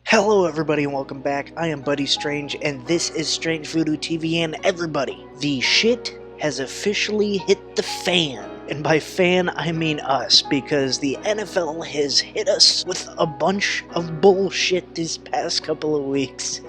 Hello everybody and welcome back. I am Buddy Strange and this is StrangeVoodooTV, and everybody, the shit has officially hit the fan. And by fan, I mean us, because the NFL has hit us with a bunch of bullshit this past couple of weeks.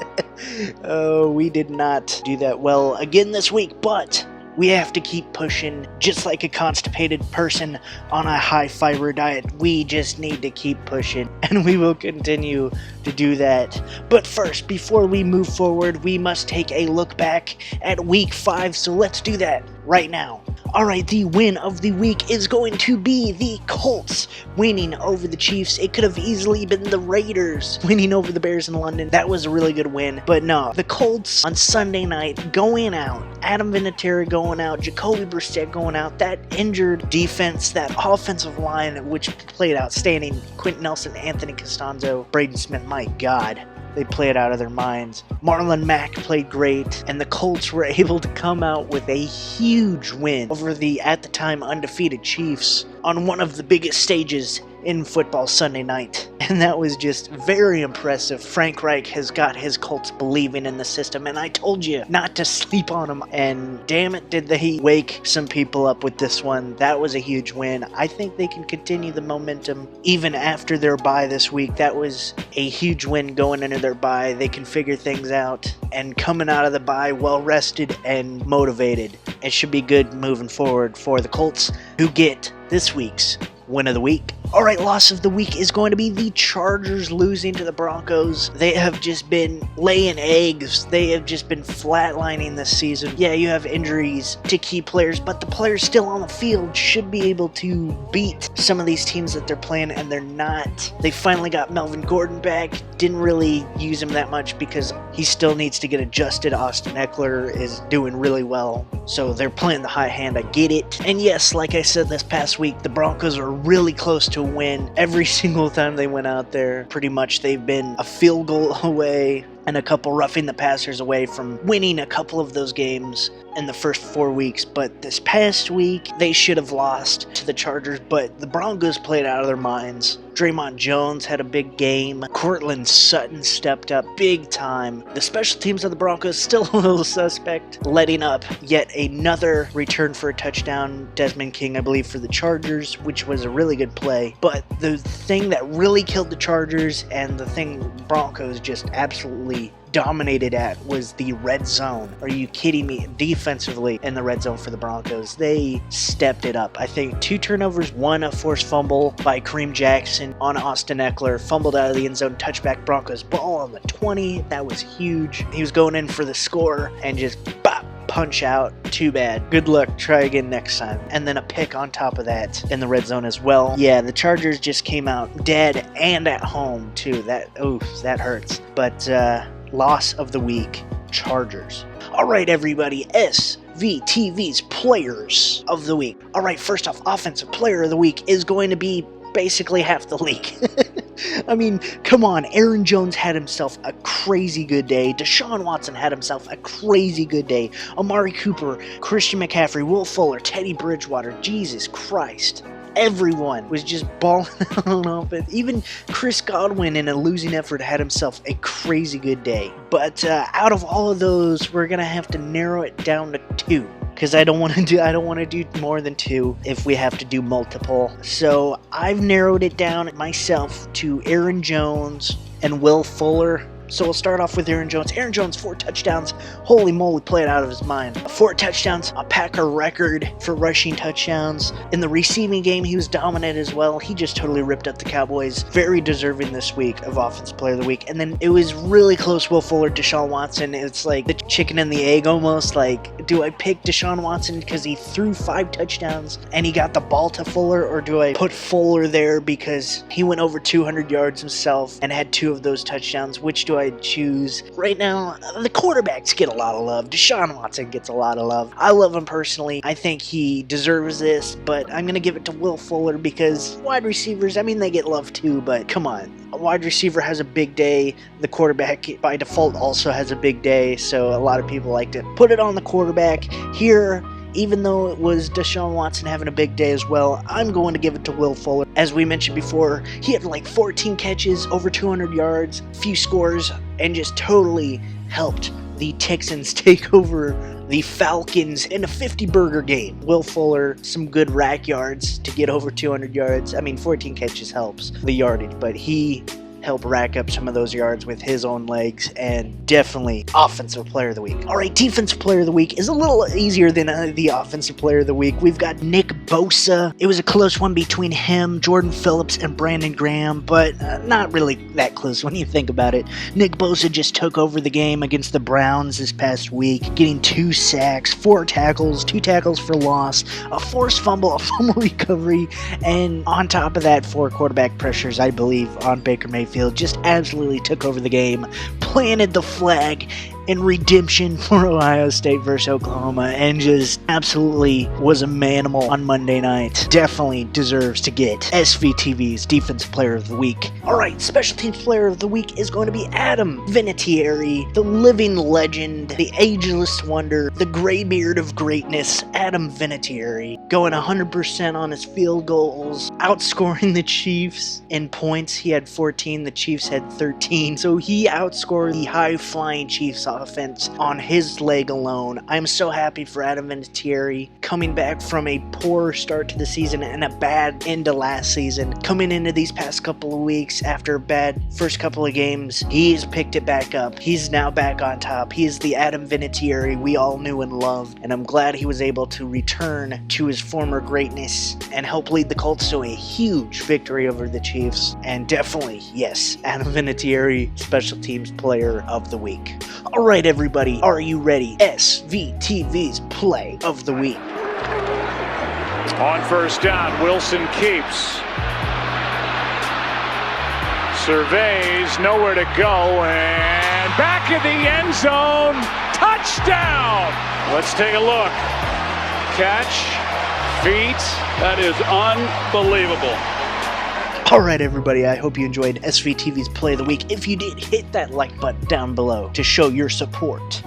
Oh, we did not do that well again this week, but we have to keep pushing, just like a constipated person on a high-fiber diet. We just need to keep pushing, and we will continue to do that. But first, before we move forward, we must take a look back at Week 5, so let's do that right now. Alright, the win of the week is going to be the Colts winning over the Chiefs. It could have easily been the Raiders winning over the Bears in London. That was a really good win, but no. The Colts on Sunday night going out, Adam Vinatieri going out, Jacoby Brissett going out, that injured defense, that offensive line, which played outstanding. Quentin Nelson, Anthony Costanzo, Braden Smith, my God. They played out of their minds. Marlon Mack played great, and the Colts were able to come out with a huge win over the, at the time, undefeated Chiefs on one of the biggest stages in football Sunday night. And that was just very impressive. Frank Reich has got his Colts believing in the system, and I told you not to sleep on them, and damn it did they wake some people up with this one. That was a huge win. I think they can continue the momentum even after their bye this week. That was a huge win going into their bye. They can figure things out, and coming out of the bye well rested and motivated. It should be good moving forward for the Colts, who get this week's win of the week. Alright, loss of the week is going to be the Chargers losing to the Broncos. They have just been laying eggs. They have just been flatlining this season. Yeah, you have injuries to key players, but the players still on the field should be able to beat some of these teams that they're playing, and they're not. They finally got Melvin Gordon back. Didn't really use him that much because he still needs to get adjusted. Austin Eckler is doing really well, so they're playing the high hand. I get it. And yes, like I said this past week, the Broncos are really close to win every single time they went out there. Pretty much they've been a field goal away and a couple roughing the passers away from winning a couple of those games in the first 4 weeks. But this past week, they should have lost to the Chargers, but the Broncos played out of their minds. Draymond Jones had a big game. Courtland Sutton stepped up big time. The special teams of the Broncos still a little suspect, letting up yet another return for a touchdown. Desmond King, I believe, for the Chargers, which was a really good play. But the thing that really killed the Chargers, and the thing Broncos just absolutely dominated at, was the red zone. Are you kidding me? Defensively in the red zone for the Broncos, they stepped it up. I think 2 turnovers, 1 a forced fumble by Kareem Jackson on Austin Eckler, fumbled out of the end zone, touchback, Broncos ball on the 20. That was huge. He was going in for the score and just bop, punch out. Too bad. Good luck. Try again next time. And then a pick on top of that in the red zone as well. Yeah, the Chargers just came out dead, and at home too. That hurts. But loss of the week, Chargers. Alright everybody, SVTV's players of the week. Alright, first off, offensive player of the week is going to be basically half the league. I mean, come on, Aaron Jones had himself a crazy good day. Deshaun Watson had himself a crazy good day. Amari Cooper, Christian McCaffrey, Will Fuller, Teddy Bridgewater, Jesus Christ. Everyone was just balling on offense. Even Chris Godwin, in a losing effort, had himself a crazy good day. But out of all of those, we're gonna have to narrow it down to 2. Because I don't want to do more than 2 if we have to do multiple. So I've narrowed it down myself to Aaron Jones and Will Fuller. So we'll start off with Aaron Jones. Aaron Jones, 4 touchdowns. Holy moly, played out of his mind. 4 touchdowns, a Packer record for rushing touchdowns. In the receiving game, he was dominant as well. He just totally ripped up the Cowboys. Very deserving this week of Offensive Player of the Week. And then it was really close, Will Fuller, Deshaun Watson. It's like the chicken and the egg almost. Like, do I pick Deshaun Watson because he threw 5 touchdowns and he got the ball to Fuller? Or do I put Fuller there because he went over 200 yards himself and had 2 of those touchdowns? Which do I choose? Right now, the quarterbacks get a lot of love. Deshaun Watson gets a lot of love. I love him personally. I think he deserves this, but I'm going to give it to Will Fuller because wide receivers, I mean, they get love too, but come on. A wide receiver has a big day. The quarterback, by default, also has a big day, so a lot of people like to put it on the quarterback. Here even though it was Deshaun Watson having a big day as well, I'm going to give it to Will Fuller. As we mentioned before, he had like 14 catches, over 200 yards, few scores, and just totally helped the Texans take over the Falcons in a 50-burger game. Will Fuller, some good rack yards to get over 200 yards. I mean, 14 catches helps the yardage, but he help rack up some of those yards with his own legs, and definitely Offensive Player of the Week. All right, Defensive Player of the Week is a little easier than the Offensive Player of the Week. We've got Nick Bosa. It was a close one between him, Jordan Phillips, and Brandon Graham, but not really that close when you think about it. Nick Bosa just took over the game against the Browns this past week, getting 2 sacks, 4 tackles, 2 tackles for loss, a forced fumble, a fumble recovery, and on top of that, 4 quarterback pressures, I believe, on Baker Mayfield. Just absolutely took over the game, planted the flag in redemption for Ohio State versus Oklahoma, and just absolutely was a manimal on Monday night. Definitely deserves to get SVTV's Defensive Player of the Week. Alright, Special Teams Player of the Week is going to be Adam Vinatieri, the living legend, the ageless wonder, the graybeard of greatness, Adam Vinatieri, going 100% on his field goals, outscoring the Chiefs in points. He had 14, the Chiefs had 13, so he outscored the high-flying Chiefs offense on his leg alone. I'm so happy for Adam Vinatieri, coming back from a poor start to the season and a bad end to last season. Coming into these past couple of weeks after a bad first couple of games, he's picked it back up. He's now back on top. He's the Adam Vinatieri we all knew and loved, and I'm glad he was able to return to his former greatness and help lead the Colts to a huge victory over the Chiefs. And definitely, yes, Adam Vinatieri, Special Teams Player of the Week. Alright everybody, are you ready? SVTV's Play of the Week. On first down, Wilson keeps. Surveys, nowhere to go, and back in the end zone. Touchdown! Let's take a look. Catch, feet, that is unbelievable. Alright everybody, I hope you enjoyed SVTV's Play of the Week. If you did, hit that like button down below to show your support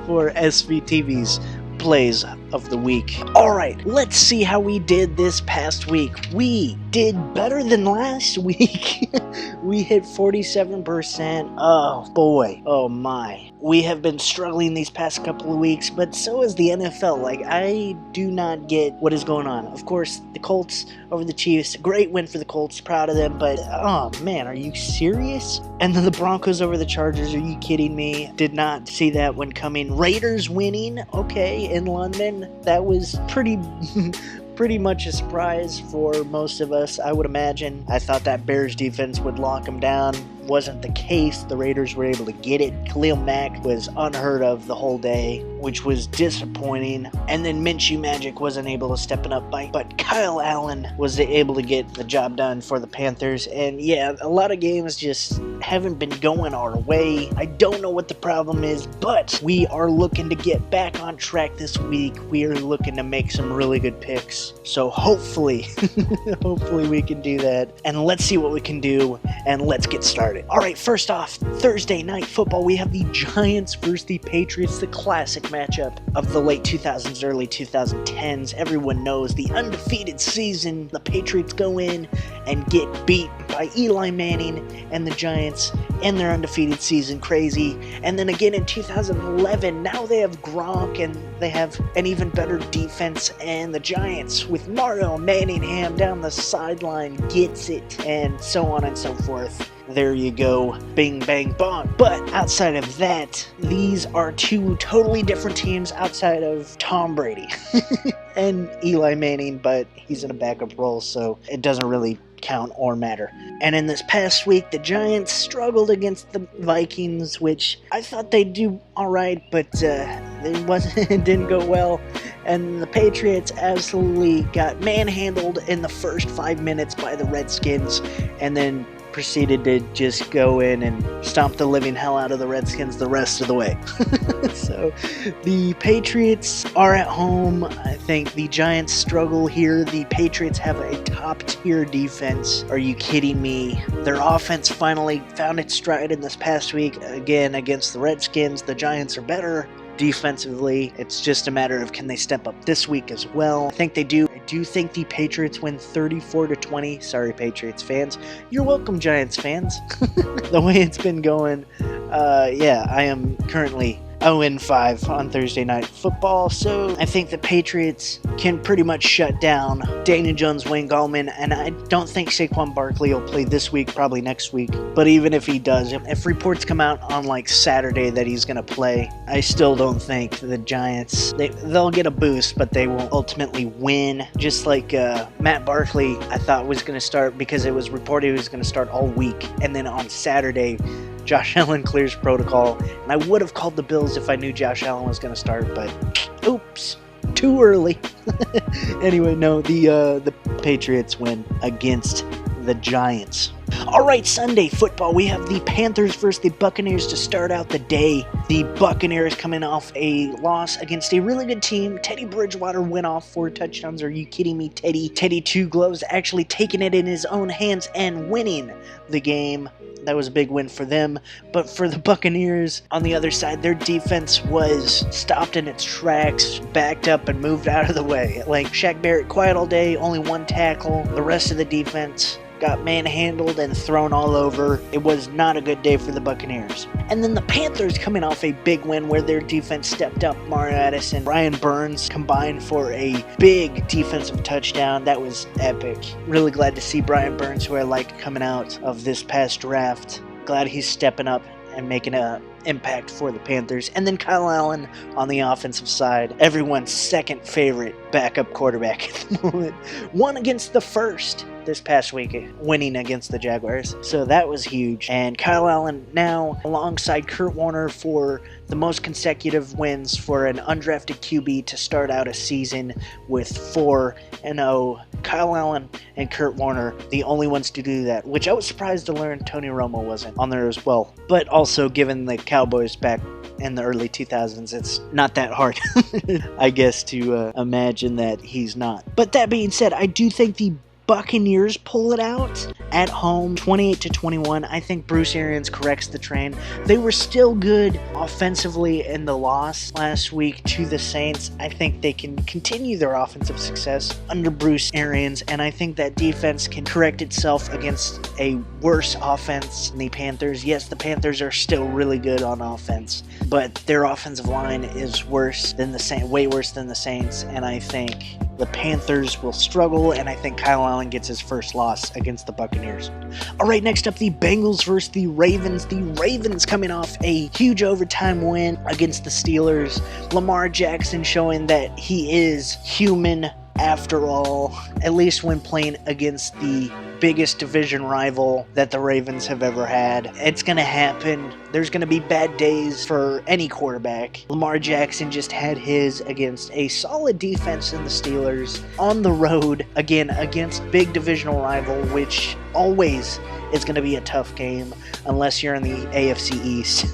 for SVTV's Plays of the Week. Alright, let's see how we did this past week. We did better than last week. We hit 47%. Oh boy, oh my. We have been struggling these past couple of weeks, but so is the NFL. Like, I do not get what is going on. Of course, the Colts over the Chiefs, great win for the Colts, proud of them, but oh man, are you serious? And then the Broncos over the Chargers, are you kidding me? Did not see that one coming. Raiders winning, okay, in London. That was pretty much a surprise for most of us, I would imagine. I thought that Bears defense would lock them down. Wasn't the case. The Raiders were able to get it. Khalil Mack was unheard of the whole day, which was disappointing. And then Minshew Magic wasn't able to step it up, but Kyle Allen was able to get the job done for the Panthers. And yeah, a lot of games just haven't been going our way. I don't know what the problem is, but we are looking to get back on track this week. We are looking to make some really good picks. So hopefully, hopefully we can do that. And let's see what we can do, and let's get started. Alright, first off, Thursday Night Football, we have the Giants versus the Patriots, the classic matchup of the late 2000s, early 2010s. Everyone knows the undefeated season. The Patriots go in and get beat by Eli Manning, and the Giants end their undefeated season. Crazy. And then again in 2011, now they have Gronk, and they have an even better defense, and the Giants with Mario Manningham down the sideline gets it, and so on and so forth. There you go. Bing, bang, bong. But outside of that, these are two totally different teams outside of Tom Brady and Eli Manning, but he's in a backup role, so it doesn't really count or matter. And in this past week, the Giants struggled against the Vikings, which I thought they'd do alright, but it didn't go well. And the Patriots absolutely got manhandled in the first 5 minutes by the Redskins, and then proceeded to just go in and stomp the living hell out of the Redskins the rest of the way. So the Patriots are at home. I think the Giants struggle here. The Patriots have a top tier defense. Are you kidding me? Their offense finally found its stride in this past week. Again, against the Redskins, the Giants are better. Defensively, it's just a matter of can they step up this week as well. I think they do. I do think the Patriots win 34-20. Sorry, Patriots fans. You're welcome, Giants fans. The way it's been going, yeah, I am currently 0-5 on Thursday Night Football, so I think the Patriots can pretty much shut down Daniel Jones, Wayne Gallman, and I don't think Saquon Barkley will play this week, probably next week. But even if he does, if reports come out on like Saturday that he's going to play, I still don't think the Giants, they'll get a boost, but they won't ultimately win. Just like Matt Barkley, I thought was going to start because it was reported he was going to start all week, and then on Saturday, Josh Allen clears protocol, and I would have called the Bills if I knew Josh Allen was going to start, but oops, too early. Anyway, no, the Patriots win against the Giants. All right, Sunday football, we have the Panthers versus the Buccaneers to start out the day. The Buccaneers coming off a loss against a really good team. Teddy Bridgewater went off 4 touchdowns. Are you kidding me, Teddy? Teddy Two Gloves actually taking it in his own hands and winning the game. That was a big win for them. But for the Buccaneers, on the other side, their defense was stopped in its tracks, backed up, and moved out of the way. Like, Shaq Barrett quiet all day, only 1 tackle. The rest of the defense got manhandled and thrown all over. It was not a good day for the Buccaneers. And then the Panthers coming off a big win where their defense stepped up. Mario Addison, Brian Burns combined for a big defensive touchdown. That was epic. Really glad to see Brian Burns, who I like coming out of this past draft. Glad he's stepping up and making an impact for the Panthers. And then Kyle Allen on the offensive side, everyone's second favorite backup quarterback at the moment. Won against the first this past week, winning against the Jaguars. So that was huge. And Kyle Allen now alongside Kurt Warner for the most consecutive wins for an undrafted QB to start out a season with 4-0. Kyle Allen and Kurt Warner, the only ones to do that, which I was surprised to learn Tony Romo wasn't on there as well. But also, given the Cowboys back in the early 2000s, it's not that hard, I guess, to imagine that he's not. But that being said, I do think the Buccaneers pull it out at home, 28-21. I think Bruce Arians corrects the train. They were still good offensively in the loss last week to the Saints. I think they can continue their offensive success under Bruce Arians, and I think that defense can correct itself against a worse offense than the Panthers. Yes, the Panthers are still really good on offense, but their offensive line is worse than the Saints, way worse than the Saints, and I think the Panthers will struggle, and I think Kyle Allen gets his first loss against the Buccaneers. All right, next up, the Bengals versus the Ravens. The Ravens coming off a huge overtime win against the Steelers. Lamar Jackson showing that he is human after all, at least when playing against the biggest division rival that the Ravens have ever had. It's going to happen. There's going to be bad days for any quarterback. Lamar Jackson just had his against a solid defense in the Steelers on the road, again, against big divisional rival, which always is going to be a tough game unless you're in the AFC East.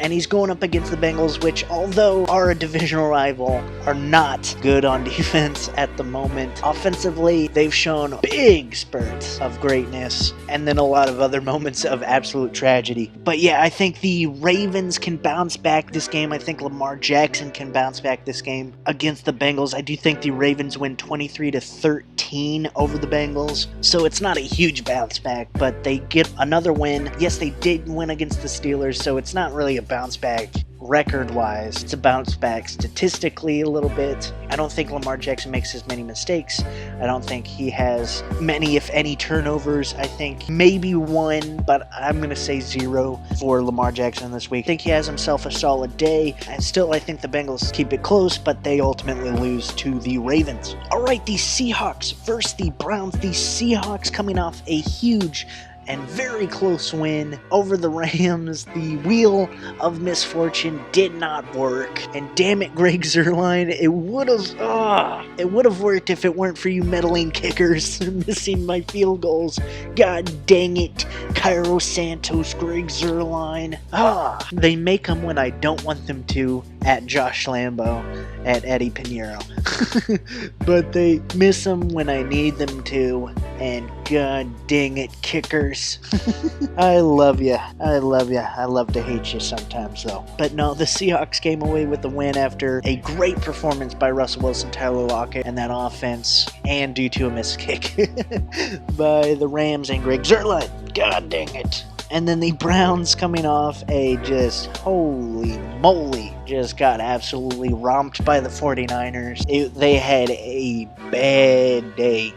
And he's going up against the Bengals, which, although are a divisional rival, are not good on defense at the moment. Offensively, they've shown big spurts of greatness, and then a lot of other moments of absolute tragedy. But yeah, I think the Ravens can bounce back this game. I think Lamar Jackson can bounce back this game against the Bengals. I do think the Ravens win 23-13 over the Bengals. So it's not a huge bounce back, but they get another win. Yes, they did win against the Steelers, so it's not really a bounce back record-wise. It's a bounce back statistically a little bit. I don't think Lamar Jackson makes as many mistakes. I don't think he has many, if any, turnovers. I think maybe 1, but I'm going to say 0 for Lamar Jackson this week. I think he has himself a solid day. And still, I think the Bengals keep it close, but they ultimately lose to the Ravens. All right, the Seahawks versus the Browns. The Seahawks coming off a huge and very close win over the Rams. The wheel of misfortune did not work, and damn it, Greg Zuerlein, it would have worked if it weren't for you meddling kickers missing my field goals. God dang it, Cairo Santos, Greg Zuerlein. They make them when I don't want them to, at Josh Lambo, at Eddie Pinheiro. But they miss them when I need them to, and god dang it, kickers. I love you. I love you. I love to hate you sometimes, though. But no, the Seahawks came away with the win after a great performance by Russell Wilson, Tyler Lockett, and that offense, and due to a missed kick by the Rams and Greg Zuerlein. God dang it. And then the Browns coming off a just holy moly, just got absolutely romped by the 49ers. They had a bad day.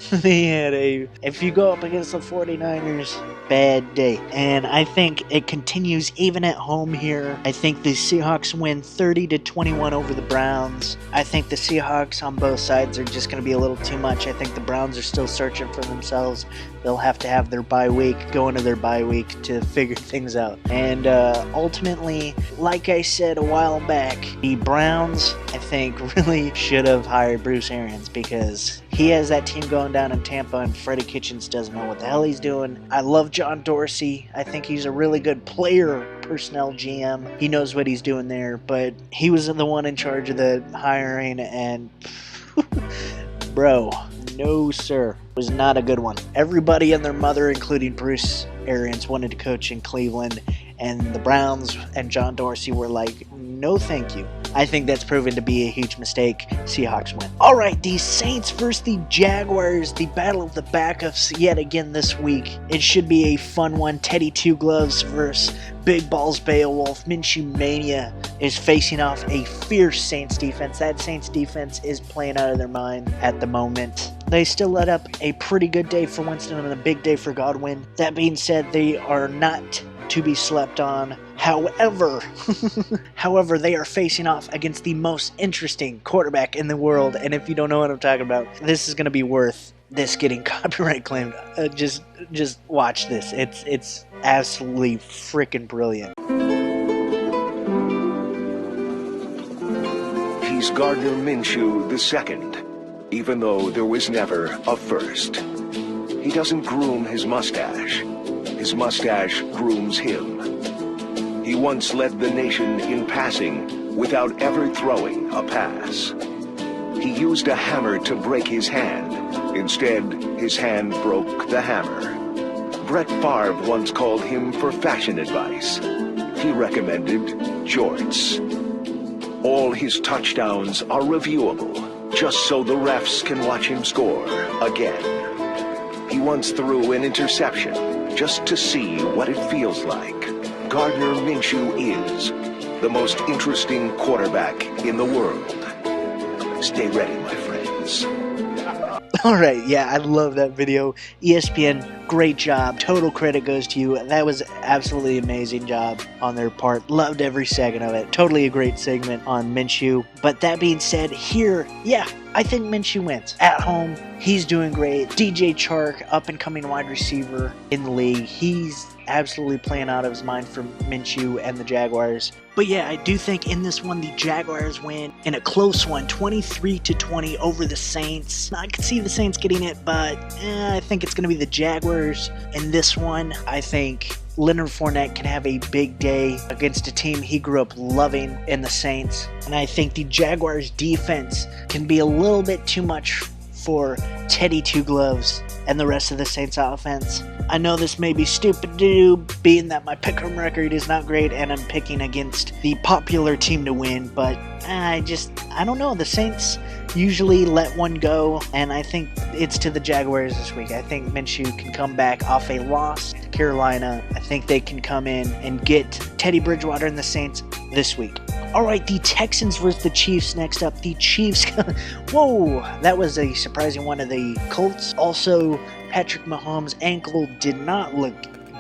If you go up against the 49ers, bad day. And I think it continues even at home here. I think the Seahawks win 30-21 over the Browns. I think the Seahawks on both sides are just going to be a little too much. I think the Browns are still searching for themselves. They'll have to have their bye week, go into their bye week to figure things out. And ultimately, like I said a while back, the Browns, I think, really should have hired Bruce Arians, because he has that team going down in Tampa, and Freddie Kitchens doesn't know what the hell he's doing. I love John Dorsey. I think he's a really good player personnel GM. He knows what he's doing there, but he was the one in charge of the hiring, and bro, no sir, was not a good one. Everybody and their mother, including Bruce Arians, wanted to coach in Cleveland, and the Browns and John Dorsey were like, no thank you. I think that's proven to be a huge mistake. Seahawks win. Alright, the Saints versus the Jaguars, the battle of the backups yet again this week. It should be a fun one. Teddy Two Gloves versus Big Balls Beowulf. Minshew Mania is facing off a fierce Saints defense. That Saints defense is playing out of their mind at the moment. They still let up a pretty good day for Winston and a big day for Godwin. That being said, they are not to be slept on. However, they are facing off against the most interesting quarterback in the world. And if you don't know what I'm talking about, this is going to be worth this getting copyright claimed. Just watch this. It's absolutely freaking brilliant. He's Gardner Minshew II, even though there was never a first. He doesn't groom his mustache. His mustache grooms him. He once led the nation in passing without ever throwing a pass. He used a hammer to break his hand. Instead, his hand broke the hammer. Brett Favre once called him for fashion advice. He recommended jorts. All his touchdowns are reviewable, just so the refs can watch him score again. He once threw an interception just to see what it feels like. Gardner Minshew is the most interesting quarterback in the world. Stay ready, my friends. Alright, yeah, I love that video. ESPN, great job. Total credit goes to you. That was absolutely amazing job on their part. Loved every second of it. Totally a great segment on Minshew. But that being said, here, yeah, I think Minshew wins. At home, he's doing great. DJ Chark, up-and-coming wide receiver in the league. He's absolutely playing out of his mind for Minshew and the Jaguars. But yeah, I do think in this one, the Jaguars win in a close one, 23-20 over the Saints. I could see the Saints getting it, but I think it's going to be the Jaguars in this one. I think Leonard Fournette can have a big day against a team he grew up loving in the Saints. And I think the Jaguars defense can be a little bit too much for Teddy Two Gloves and the rest of the Saints offense. I know this may be stupid to do, being that my pick'em record is not great and I'm picking against the popular team to win, but I don't know. The Saints usually let one go, and I think it's to the Jaguars this week. I think Minshew can come back off a loss to Carolina. I think they can come in and get Teddy Bridgewater and the Saints this week. Alright, the Texans versus the Chiefs next up. The Chiefs, whoa, that was a surprising one of the Colts. Also, Patrick Mahomes' ankle did not look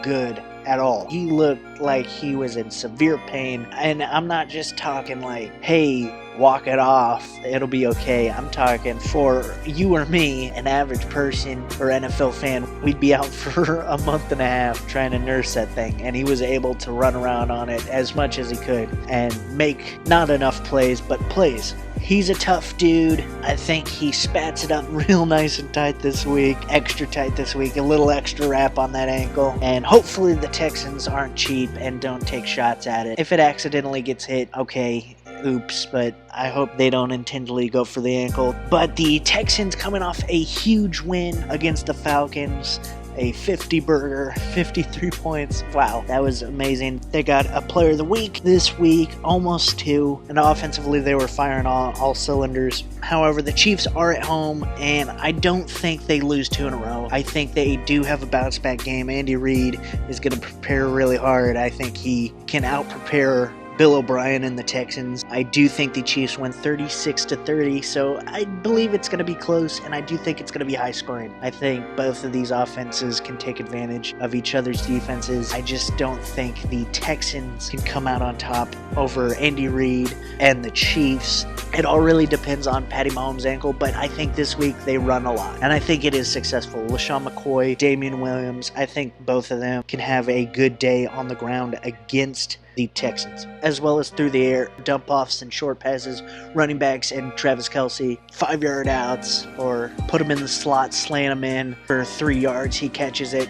good at all. He looked like he was in severe pain, and I'm not just talking like, hey, walk it off, it'll be okay. I'm talking for you or me, an average person or NFL fan, we'd be out for a month and a half trying to nurse that thing, and he was able to run around on it as much as he could and make not enough plays, but plays. He's a tough dude. I think he spats it up real nice and tight this week. Extra tight this week. A little extra wrap on that ankle. And hopefully the Texans aren't cheap and don't take shots at it. If it accidentally gets hit, okay, oops, but I hope they don't intentionally go for the ankle. But the Texans coming off a huge win against the Falcons. A 50-burger, 53 points. Wow, that was amazing. They got a player of the week this week, almost 2, and offensively they were firing all cylinders. However, the Chiefs are at home, and I don't think they lose 2 in a row. I think they do have a bounce-back game. Andy Reid is going to prepare really hard. I think he can out-prepare Bill O'Brien and the Texans. I do think the Chiefs win 36-30, so I believe it's going to be close, and I do think it's going to be high scoring. I think both of these offenses can take advantage of each other's defenses. I just don't think the Texans can come out on top over Andy Reid and the Chiefs. It all really depends on Patty Mahomes' ankle, but I think this week they run a lot, and I think it is successful. LaShawn McCoy, Damian Williams, I think both of them can have a good day on the ground against the Texans, as well as through the air, dump-offs and short passes, running backs and Travis Kelce, 5-yard outs, or put him in the slot, slant him in for 3 yards, he catches it,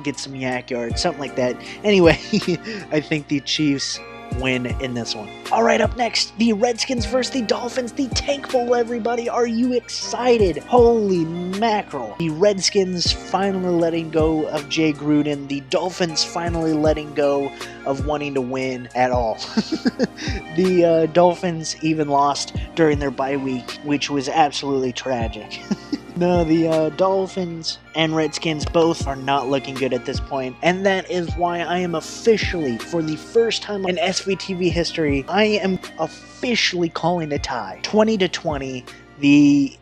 get some yak yards, something like that. Anyway, I think the Chiefs win in this one. Alright, up next, the Redskins versus the Dolphins, the Tank Bowl, everybody. Are you excited? Holy mackerel. The Redskins finally letting go of Jay Gruden. The Dolphins finally letting go of wanting to win at all. The Dolphins even lost during their bye week, which was absolutely tragic. No, the Dolphins and Redskins both are not looking good at this point, and that is why I am officially, for the first time in SVTV history, I am officially calling a tie. 20-20, the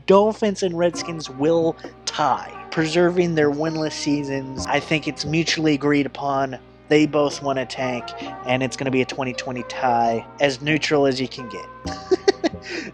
Dolphins and Redskins will tie, preserving their winless seasons. I think it's mutually agreed upon. They both want to tank, and it's going to be a 20-20 tie, as neutral as you can get.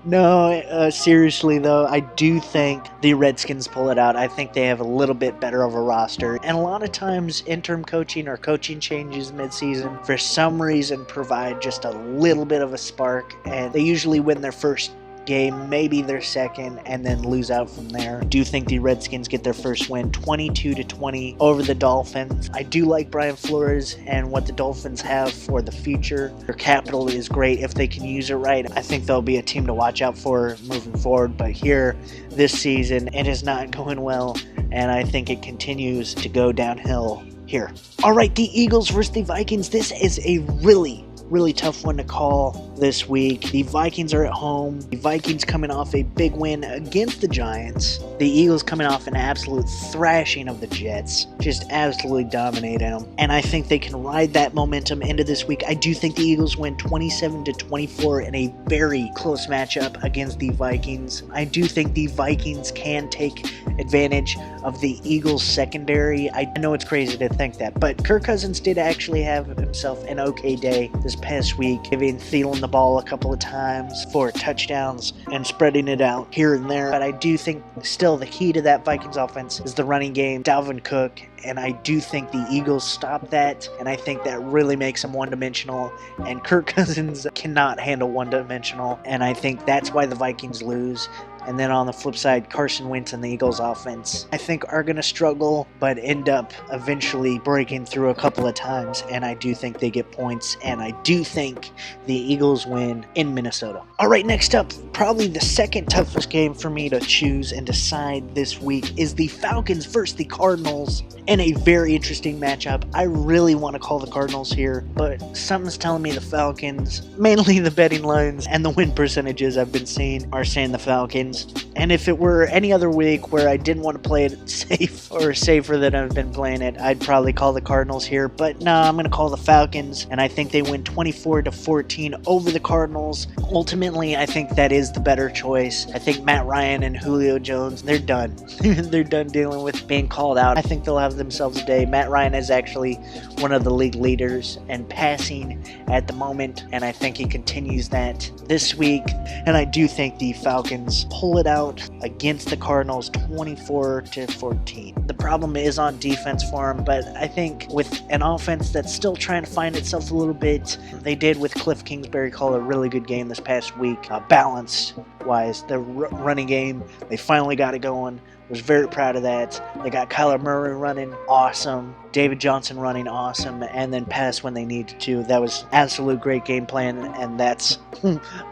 No, seriously though, I do think the Redskins pull it out. I think they have a little bit better of a roster, and a lot of times interim coaching or coaching changes mid-season for some reason provide just a little bit of a spark, and they usually win their first game, maybe their second, and then lose out from there. I do think the Redskins get their first win 22-20 over the Dolphins. I do like Brian Flores and what the Dolphins have for the future. Their capital is great if they can use it right. I think they'll be a team to watch out for moving forward, but here this season it is not going well, and I think it continues to go downhill here. Alright, the Eagles versus the Vikings. This is a really tough one to call this week. The Vikings are at home. The Vikings coming off a big win against the Giants. The Eagles coming off an absolute thrashing of the Jets. Just absolutely dominating them. And I think they can ride that momentum into this week. I do think the Eagles win 27-24 in a very close matchup against the Vikings. I do think the Vikings can take advantage of the Eagles secondary. I know it's crazy to think that, but Kirk Cousins did actually have himself an okay day this past week, giving Thielen the ball a couple of times for touchdowns and spreading it out here and there. But I do think still the key to that Vikings offense is the running game, Dalvin Cook, and I do think the Eagles stop that, and I think that really makes them one-dimensional, and Kirk Cousins cannot handle one-dimensional, and I think that's why the Vikings lose. And then on the flip side, Carson Wentz and the Eagles offense, I think, are going to struggle, but end up eventually breaking through a couple of times. And I do think they get points, and I do think the Eagles win in Minnesota. All right, next up, probably the second toughest game for me to choose and decide this week is the Falcons versus the Cardinals in a very interesting matchup. I really want to call the Cardinals here, but something's telling me the Falcons, mainly the betting lines and the win percentages I've been seeing, are saying the Falcons. And if it were any other week where I didn't want to play it safe or safer than I've been playing it, I'd probably call the Cardinals here. But no, I'm going to call the Falcons, and I think they win 24-14 over the Cardinals. Ultimately, I think that is the better choice. I think Matt Ryan and Julio Jones, they're done. They're done dealing with being called out. I think they'll have themselves a day. Matt Ryan is actually one of the league leaders in passing at the moment, and I think he continues that this week. And I do think the Falcons pull it out against the Cardinals 24-14. The problem is on defense for them, but I think with an offense that's still trying to find itself a little bit, they did with Cliff Kingsbury call a really good game this past week. Balanced wise. The running game, they finally got it going. Was very proud of that. They got Kyler Murray running awesome, David Johnson running awesome, and then pass when they needed to. That was absolute great game plan, and that's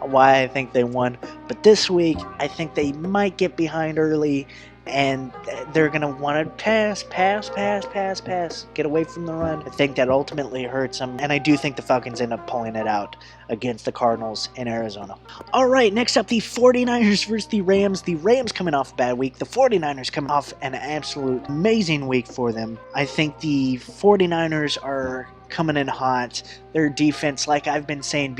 why I think they won. But this week, I think they might get behind early, and they're going to want to pass, get away from the run. I think that ultimately hurts them, and I do think the Falcons end up pulling it out against the Cardinals in Arizona. All right, next up, the 49ers versus the Rams. The Rams coming off a bad week. The 49ers coming off an absolute amazing week for them. I think the 49ers are coming in hot. Their defense, like I've been saying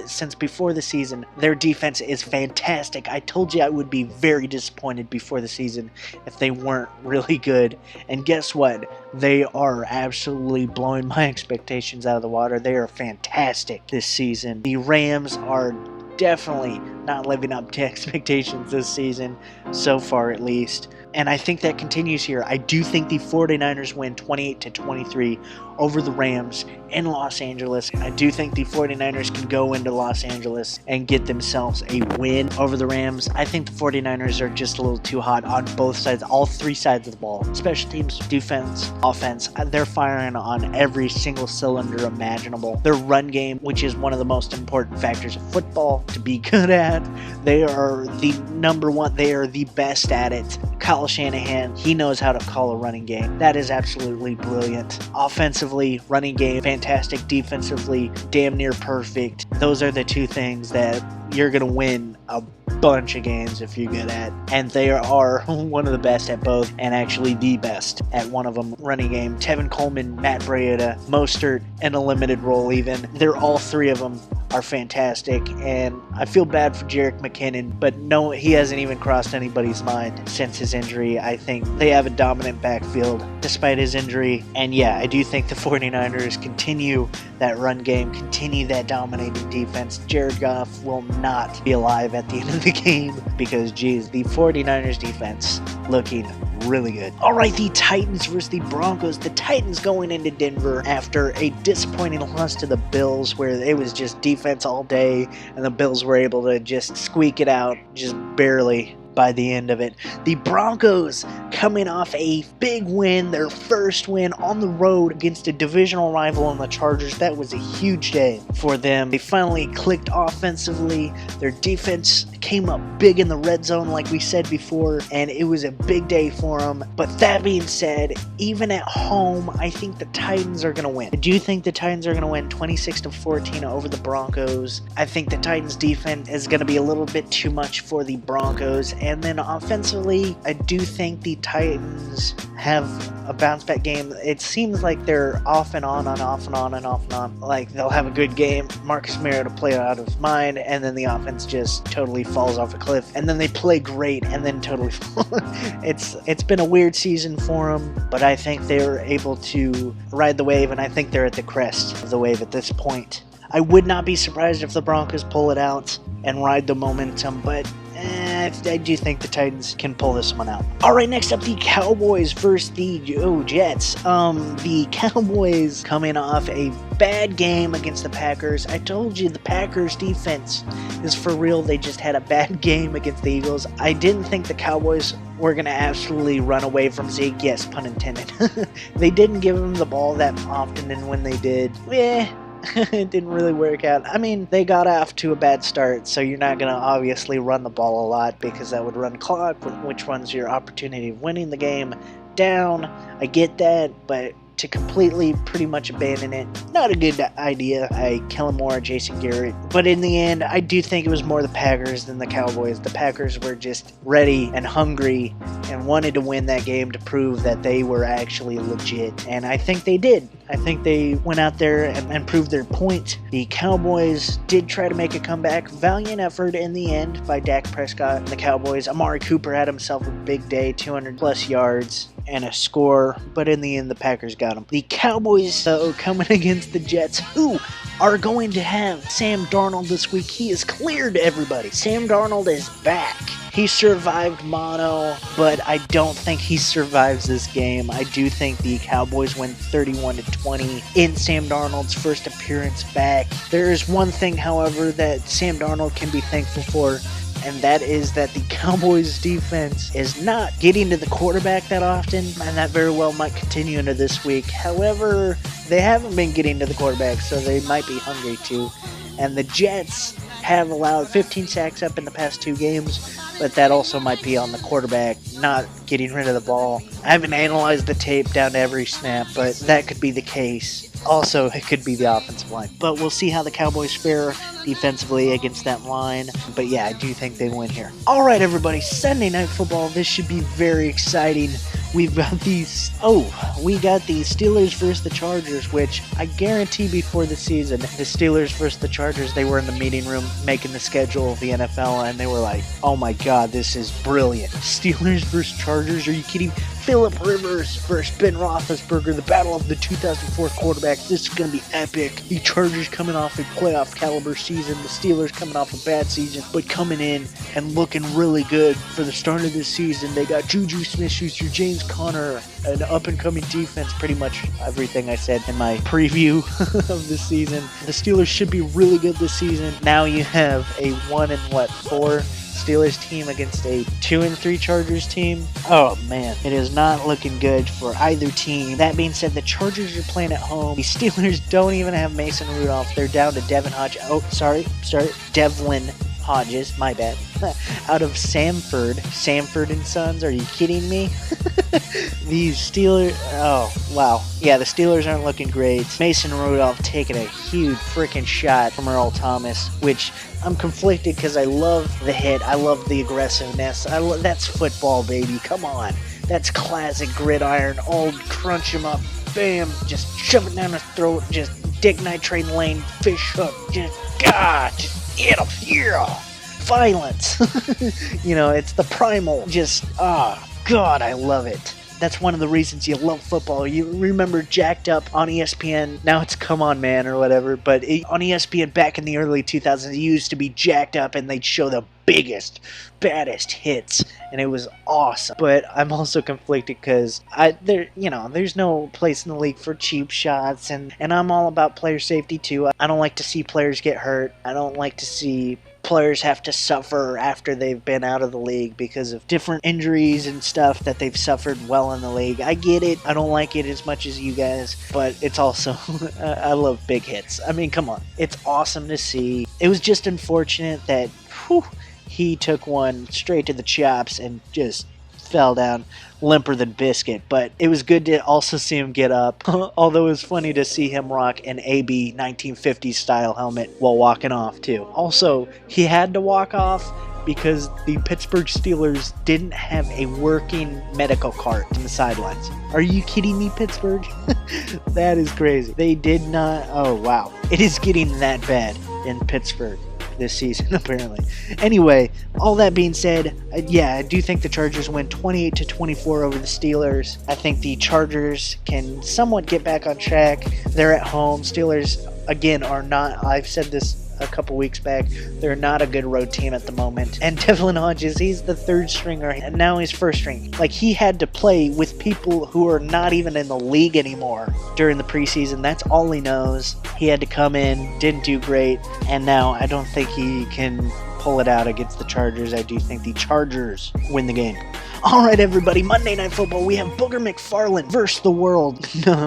since before the season, their defense is fantastic. I told you I would be very disappointed before the season if they weren't really good. And guess what? They are absolutely blowing my expectations out of the water. They are fantastic this season. The Rams are definitely not living up to expectations this season, so far at least. And I think that continues here. I do think the 49ers win 28-23 over the Rams in Los Angeles. I do think the 49ers can go into Los Angeles and get themselves a win over the Rams. I think the 49ers are just a little too hot on both sides, all three sides of the ball. Special teams, defense, offense. They're firing on every single cylinder imaginable. Their run game, which is one of the most important factors of football to be good at, they are the number one. They are the best at it. Kyle Shanahan, he knows how to call a running game. That is absolutely brilliant. Offensively, running game, fantastic. Defensively, damn near perfect. Those are the two things that you're going to win a bunch of games if you're good at. And they are one of the best at both, and actually the best at one of them. Running game, Tevin Coleman, Matt Breida, Mostert in a limited role even. They're all three of them are fantastic, and I feel bad for Jerick McKinnon, but no, he hasn't even crossed anybody's mind since his injury. I think they have a dominant backfield despite his injury, and yeah, I do think the 49ers continue that run game, continue that dominating defense. Jared Goff will not be alive at the end of the game because, geez, the 49ers defense looking really good. All right, the Titans versus the Broncos. The Titans going into Denver after a disappointing loss to the Bills where it was just defense all day and the Bills were able to just squeak it out just barely by the end of it. The Broncos coming off a big win, their first win on the road against a divisional rival in the Chargers. That was a huge day for them. They finally clicked offensively. Their defense came up big in the red zone like we said before, and it was a big day for them. But that being said, even at home, I think the Titans are going to win. I do think the Titans are going to win 26-14 over the Broncos. I think the Titans defense is going to be a little bit too much for the Broncos. And then offensively, I do think the Titans have a bounce back game. It seems like they're off and on and off and on and off and on. Like they'll have a good game, Marcus Mariota play out of his mind, and then the offense just totally falls off a cliff. And then they play great and then totally fall. It's been a weird season for them, but I think they're able to ride the wave, and I think they're at the crest of the wave at this point. I would not be surprised if the Broncos pull it out and ride the momentum, but I do think the Titans can pull this one out. All right, next up, the Cowboys versus the Jets. The Cowboys coming off a bad game against the Packers. I told you the Packers defense is for real. They just had a bad game against the Eagles. I didn't think the Cowboys were going to absolutely run away from Zeke. Yes, pun intended. They didn't give him the ball that often, and when they did, it didn't really work out. I mean, they got off to a bad start, so you're not going to obviously run the ball a lot because that would run clock, which runs your opportunity of winning the game down. I get that, but to completely pretty much abandon it, not a good idea. Kellen Moore, Jason Garrett. But in the end, I do think it was more the Packers than the Cowboys. The Packers were just ready and hungry and wanted to win that game to prove that they were actually legit. And I think they did. I think they went out there and proved their point. The Cowboys did try to make a comeback. Valiant effort in the end by Dak Prescott and the Cowboys. Amari Cooper had himself a big day, 200-plus yards and a score. But in the end, the Packers got him. The Cowboys, though, coming against the Jets, who are going to have Sam Darnold this week. He is cleared, everybody. Sam Darnold is back. He survived mono, but I don't think he survives this game. I do think the Cowboys win 31-20 in Sam Darnold's first appearance back. There is one thing, however, that Sam Darnold can be thankful for, and that is that the Cowboys defense is not getting to the quarterback that often, and that very well might continue into this week. However, they haven't been getting to the quarterback, so they might be hungry too. And the Jets have allowed 15 sacks up in the past 2 games, but that also might be on the quarterback not getting rid of the ball. I haven't analyzed the tape down to every snap, but that could be the case. Also, it could be the offensive line. But we'll see how the Cowboys fare defensively against that line. But yeah, I do think they win here. All right, everybody, Sunday Night Football. This should be very exciting. We got the Steelers versus the Chargers, which I guarantee before the season, the Steelers versus the Chargers, they were in the meeting room making the schedule of the NFL, and they were like, oh my god, this is brilliant. Steelers versus Chargers, are you kidding? Phillip Rivers versus Ben Roethlisberger, the battle of the 2004 quarterback. This is going to be epic. The Chargers coming off a playoff caliber season, the Steelers coming off a bad season, but coming in and looking really good for the start of this season. They got Juju Smith-Schuster, James Conner, an up-and-coming defense, pretty much everything I said in my preview of the season. The Steelers should be really good this season. Now you have a 1-4 Steelers team against a 2-3 Chargers team. Oh man, it is not looking good for either team. That being said, the Chargers are playing at home. The Steelers don't even have Mason Rudolph. They're down to Devlin Hodges, my bad. Out of Sanford and Sons, are you kidding me? These Steelers, oh wow. Yeah, the Steelers aren't looking great. Mason Rudolph taking a huge freaking shot from Earl Thomas, which I'm conflicted because I love the hit. I love the aggressiveness. That's football, baby. Come on. That's classic gridiron. Old crunch him up. Bam. Just shove it down his throat. Just Dick Nitrate Lane. Fish hook. Just hit him. Yeah. Violence. You know, it's the primal. Just, God, I love it. That's one of the reasons you love football. You remember Jacked Up on ESPN. Now it's Come On Man or whatever. But on ESPN back in the early 2000s, it used to be Jacked Up and they'd show the biggest, baddest hits. And it was awesome. But I'm also conflicted because there's no place in the league for cheap shots. And I'm all about player safety too. I don't like to see players get hurt. I don't like to see players have to suffer after they've been out of the league because of different injuries and stuff that they've suffered while in the league. I get it. I don't like it as much as you guys, but it's also, I love big hits. I mean, come on. It's awesome to see. It was just unfortunate that he took one straight to the chops and just fell down limper than biscuit, but it was good to also see him get up, although it was funny to see him rock an AB 1950s style helmet while walking off too. Also, he had to walk off because the Pittsburgh Steelers didn't have a working medical cart in the sidelines. Are you kidding me, Pittsburgh? That is crazy. They did not. Oh wow, it is getting that bad in Pittsburgh this season, apparently. Anyway, all that being said, I do think the Chargers win 28-24 over the Steelers. I think the Chargers can somewhat get back on track. They're at home. Steelers, again, are not, I've said this a couple weeks back, they're not a good road team at the moment. And Devlin Hodges, he's the third stringer, and now he's first string. Like, he had to play with people who are not even in the league anymore during the preseason. That's all he knows. He had to come in, didn't do great, and now I don't think he can pull it out against the Chargers. I do think the Chargers win the game. Alright everybody, Monday Night Football, we have Booger McFarland versus the world.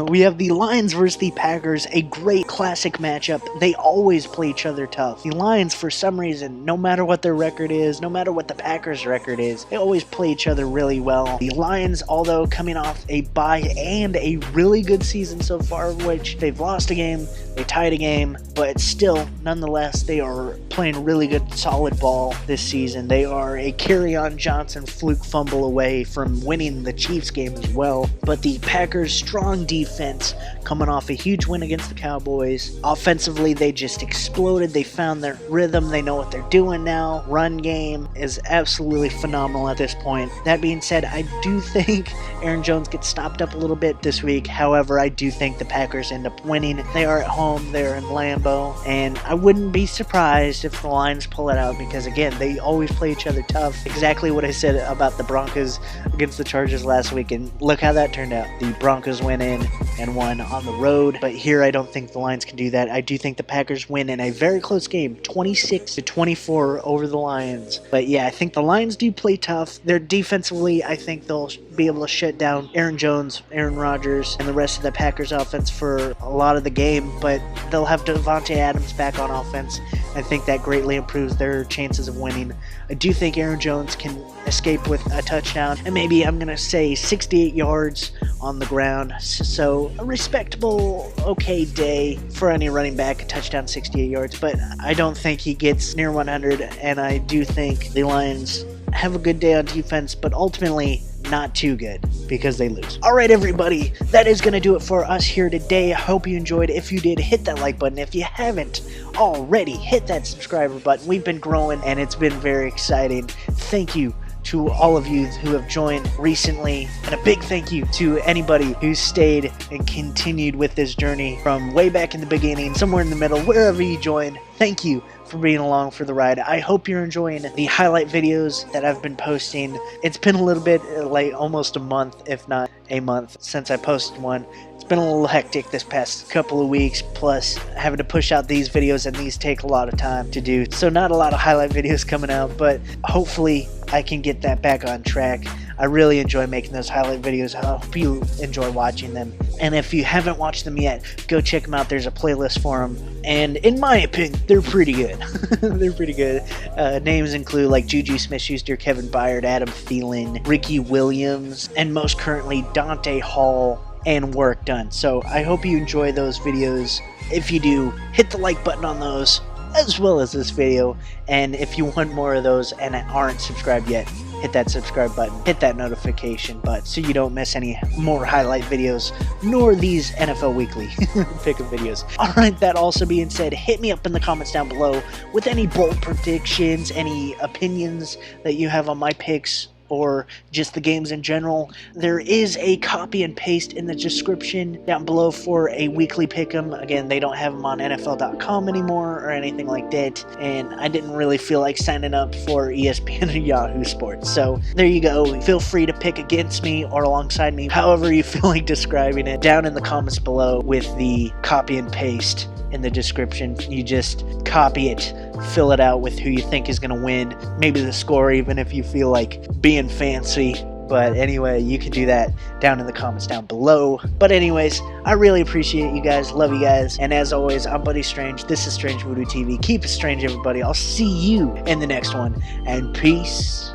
We have the Lions versus the Packers, a great classic matchup. They always play each other tough. The Lions, for some reason, no matter what their record is, no matter what the Packers' record is, they always play each other really well. The Lions, although coming off a bye and a really good season so far, which they've lost a game, they tied a game, but still, nonetheless, they are playing really good, solid ball this season. They are a Kerryon Johnson fluke fumble away from winning the Chiefs game as well. But the Packers' strong defense coming off a huge win against the Cowboys. Offensively, they just exploded. They found their rhythm. They know what they're doing now. Run game is absolutely phenomenal at this point. That being said, I do think Aaron Jones gets stopped up a little bit this week. However, I do think the Packers end up winning. They are at home. They're in Lambeau. And I wouldn't be surprised if the Lions pull it out because, again, they always play each other tough. Exactly what I said about the Broncos because against the Chargers last week, and look how that turned out. The Broncos went in and won on the road, but here I don't think the Lions can do that. I do think the Packers win in a very close game, 26-24 over the Lions. But yeah, I think the Lions do play tough. They're defensively, I think they'll be able to shut down Aaron Jones, Aaron Rodgers, and the rest of the Packers offense for a lot of the game, but they'll have Devontae Adams back on offense. I think that greatly improves their chances of winning. I do think Aaron Jones can escape with a touchdown, and maybe I'm going to say 68 yards on the ground. So a respectable, okay day for any running back, a touchdown, 68 yards, but I don't think he gets near 100, and I do think the Lions have a good day on defense, but ultimately not too good because they lose. All right, everybody, that is going to do it for us here today. I hope you enjoyed. If you did, hit that like button. If you haven't already, hit that subscriber button. We've been growing, and it's been very exciting. Thank you to all of you who have joined recently, and a big thank you to anybody who stayed and continued with this journey from way back in the beginning, somewhere in the middle, wherever you joined. Thank you for being along for the ride. I hope you're enjoying the highlight videos that I've been posting. It's been a little bit, like almost a month, if not a month, since I posted one. It's been a little hectic this past couple of weeks, plus having to push out these videos, and these take a lot of time to do. So not a lot of highlight videos coming out, but hopefully I can get that back on track. I really enjoy making those highlight videos. I hope you enjoy watching them. And if you haven't watched them yet, go check them out. There's a playlist for them. And in my opinion, they're pretty good. They're pretty good. Names include like Juju Smith-Schuster, Kevin Byard, Adam Thielen, Ricky Williams, and most currently Dante Hall and Work Done. So I hope you enjoy those videos. If you do, hit the like button on those, as well as this video. And if you want more of those and aren't subscribed yet, hit that subscribe button, hit that notification button so you don't miss any more highlight videos, nor these NFL Weekly pick-up videos. Alright, that also being said, hit me up in the comments down below with any bold predictions, any opinions that you have on my picks, or just the games in general. There is a copy and paste in the description down below for a weekly pick'em. Again, they don't have them on NFL.com anymore or anything like that, and I didn't really feel like signing up for ESPN or Yahoo Sports. So there you go. Feel free to pick against me or alongside me, however you feel like describing it, down in the comments below with the copy and paste in the description. You just copy it, fill it out with who you think is going to win, maybe the score, even if you feel like being fancy. But anyway, you can do that down in the comments down below. But anyways, I really appreciate you guys, love you guys, and as always, I'm Buddy Strange. This is Strange Voodoo TV. Keep it strange, everybody. I'll see you in the next one, and peace